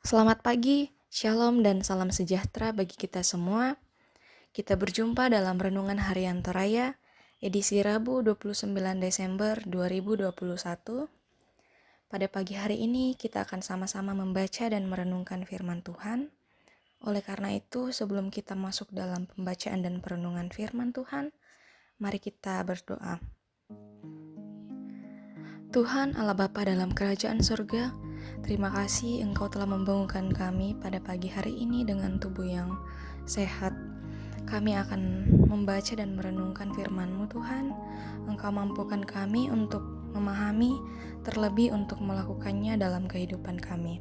Selamat pagi, shalom dan salam sejahtera bagi kita semua. Kita berjumpa dalam Renungan Harian Toraya, edisi Rabu 29 Desember 2021. Pada pagi hari ini kita akan sama-sama membaca dan merenungkan firman Tuhan. Oleh karena itu, sebelum kita masuk dalam pembacaan dan perenungan firman Tuhan, mari kita berdoa. Tuhan Allah Bapa dalam kerajaan surga, terima kasih Engkau telah membangunkan kami pada pagi hari ini dengan tubuh yang sehat. Kami akan membaca dan merenungkan firman-Mu Tuhan. Engkau mampukan kami untuk memahami, terlebih untuk melakukannya dalam kehidupan kami.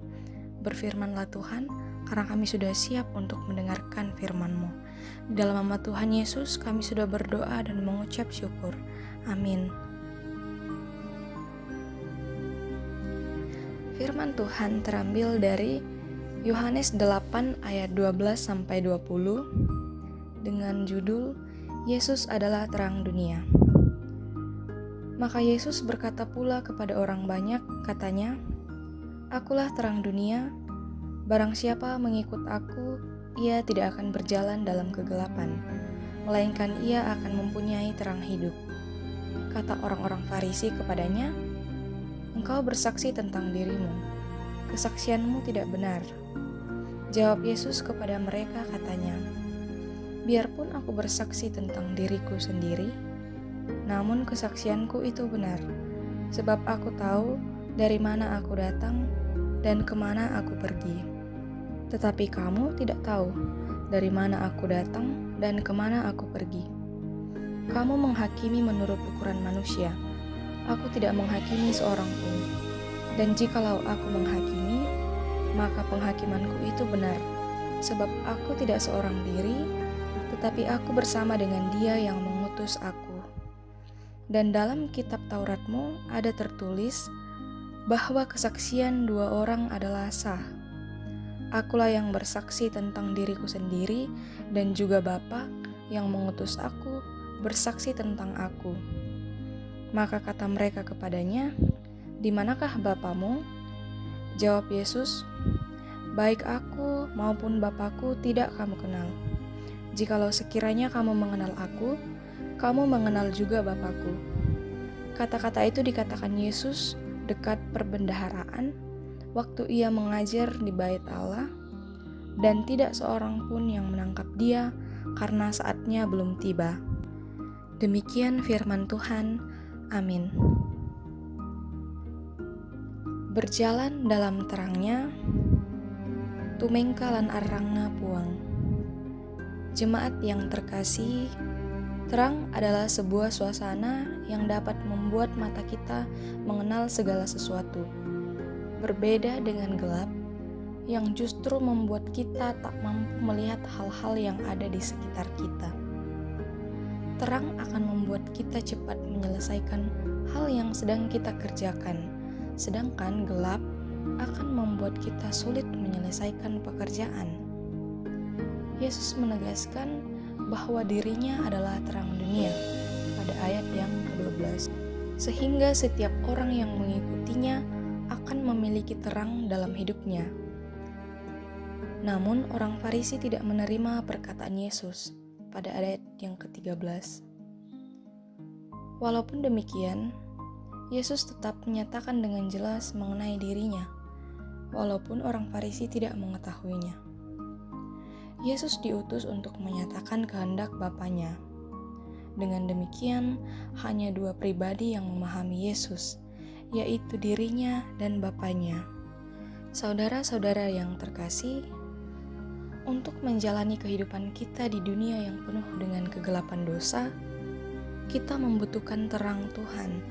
Berfirmanlah Tuhan, karena kami sudah siap untuk mendengarkan firman-Mu. Di dalam nama Tuhan Yesus, kami sudah berdoa dan mengucap syukur. Amin. Firman Tuhan terambil dari Yohanes 8 ayat 12-20 dengan judul Yesus adalah terang dunia. Maka Yesus berkata pula kepada orang banyak, katanya, "Akulah terang dunia, barang siapa mengikut aku, ia tidak akan berjalan dalam kegelapan, melainkan ia akan mempunyai terang hidup." Kata orang-orang Farisi kepadanya, "Engkau bersaksi tentang dirimu, kesaksianmu tidak benar." Jawab Yesus kepada mereka katanya, "Biarpun aku bersaksi tentang diriku sendiri, namun kesaksianku itu benar, sebab aku tahu dari mana aku datang dan kemana aku pergi. Tetapi kamu tidak tahu dari mana aku datang dan kemana aku pergi. Kamu menghakimi menurut ukuran manusia. Aku tidak menghakimi seorang pun, dan jikalau aku menghakimi, maka penghakimanku itu benar, sebab aku tidak seorang diri, tetapi aku bersama dengan Dia yang mengutus aku. Dan dalam kitab Tauratmu ada tertulis bahwa kesaksian dua orang adalah sah. Akulah yang bersaksi tentang diriku sendiri, dan juga Bapa yang mengutus aku bersaksi tentang aku." Maka kata mereka kepadanya, "Di manakah Bapamu?" Jawab Yesus, "Baik aku maupun Bapakku tidak kamu kenal. Jikalau sekiranya kamu mengenal aku, kamu mengenal juga Bapakku." Kata-kata itu dikatakan Yesus dekat perbendaharaan, waktu ia mengajar di Bait Allah, dan tidak seorang pun yang menangkap dia karena saatnya belum tiba. Demikian firman Tuhan. Amin. Berjalan dalam terangnya, tumengka lan arrangna puang. Jemaat yang terkasih, terang adalah sebuah suasana yang dapat membuat mata kita mengenal segala sesuatu. Berbeda dengan gelap, yang justru membuat kita tak mampu melihat hal-hal yang ada di sekitar kita. Terang akan membuat kita cepat menyelesaikan hal yang sedang kita kerjakan, sedangkan gelap akan membuat kita sulit menyelesaikan pekerjaan. Yesus menegaskan bahwa dirinya adalah terang dunia pada ayat yang ke-12, sehingga setiap orang yang mengikutinya akan memiliki terang dalam hidupnya. Namun orang Farisi tidak menerima perkataan Yesus pada ayat yang ke-13. Walaupun demikian, Yesus tetap menyatakan dengan jelas mengenai dirinya, walaupun orang Farisi tidak mengetahuinya. Yesus diutus untuk menyatakan kehendak Bapanya. Dengan demikian, hanya dua pribadi yang memahami Yesus, yaitu dirinya dan Bapanya. Saudara-saudara yang terkasih, untuk menjalani kehidupan kita di dunia yang penuh dengan kegelapan dosa, kita membutuhkan terang Tuhan,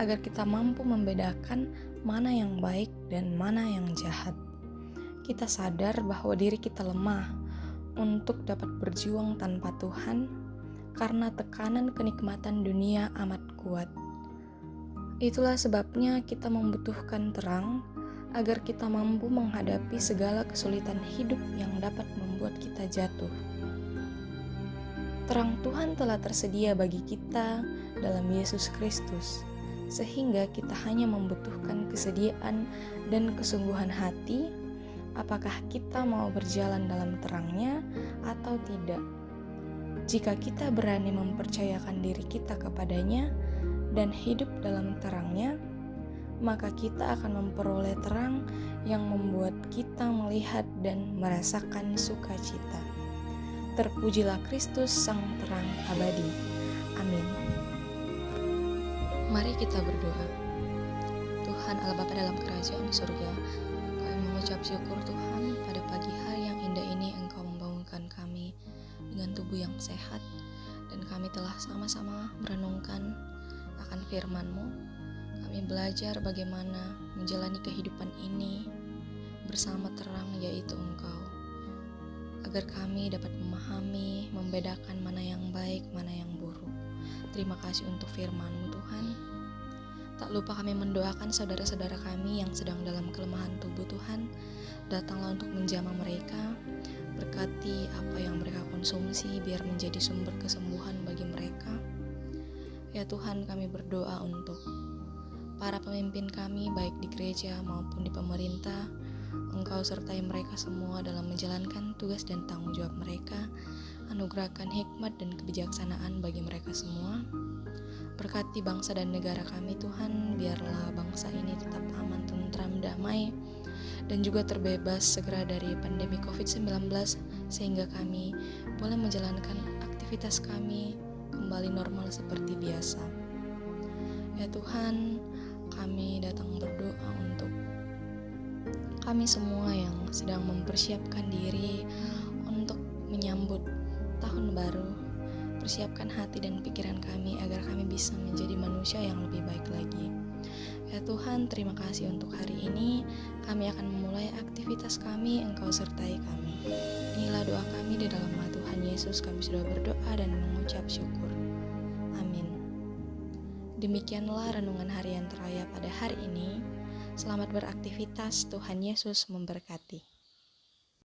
agar kita mampu membedakan mana yang baik dan mana yang jahat. Kita sadar bahwa diri kita lemah untuk dapat berjuang tanpa Tuhan, karena tekanan kenikmatan dunia amat kuat. Itulah sebabnya kita membutuhkan terang, agar kita mampu menghadapi segala kesulitan hidup yang dapat membuat kita jatuh. Terang Tuhan telah tersedia bagi kita dalam Yesus Kristus, sehingga kita hanya membutuhkan kesediaan dan kesungguhan hati apakah kita mau berjalan dalam terangnya atau tidak. Jika kita berani mempercayakan diri kita kepadanya dan hidup dalam terangnya, maka kita akan memperoleh terang yang membuat kita melihat dan merasakan sukacita. Terpujilah Kristus, Sang Terang Abadi. Amin. Mari kita berdoa. Tuhan Allah Bapa dalam kerajaan surga, kami mengucap syukur Tuhan pada pagi hari yang indah ini Engkau membangunkan kami dengan tubuh yang sehat, dan kami telah sama-sama merenungkan akan firman-Mu. Kami belajar bagaimana menjalani kehidupan ini bersama terang, yaitu Engkau, agar kami dapat memahami, membedakan mana yang baik, mana yang buruk. Terima kasih untuk firman-Mu Tuhan. Tak lupa kami mendoakan saudara-saudara kami yang sedang dalam kelemahan tubuh Tuhan. Datanglah untuk menjamah mereka, berkati apa yang mereka konsumsi biar menjadi sumber kesembuhan bagi mereka. Ya Tuhan, kami berdoa untuk para pemimpin kami baik di gereja maupun di pemerintah. Engkau sertai mereka semua dalam menjalankan tugas dan tanggung jawab mereka. Anugerahkan hikmat dan kebijaksanaan bagi mereka semua. Berkati bangsa dan negara kami Tuhan, biarlah bangsa ini tetap aman, tentram, damai, dan juga terbebas segera dari pandemi COVID-19, sehingga kami boleh menjalankan aktivitas kami kembali normal seperti biasa. Ya Tuhan, kami datang berdoa untuk kami semua yang sedang mempersiapkan diri untuk menyambut tahun baru. Persiapkan hati dan pikiran kami agar kami bisa menjadi manusia yang lebih baik lagi. Ya Tuhan, terima kasih untuk hari ini. Kami akan memulai aktivitas kami, Engkau sertai kami. Inilah doa kami di dalam nama Tuhan Yesus. Kami sudah berdoa dan mengucap syukur. Amin. Demikianlah renungan harian teraya pada hari ini. Selamat beraktivitas, Tuhan Yesus memberkati.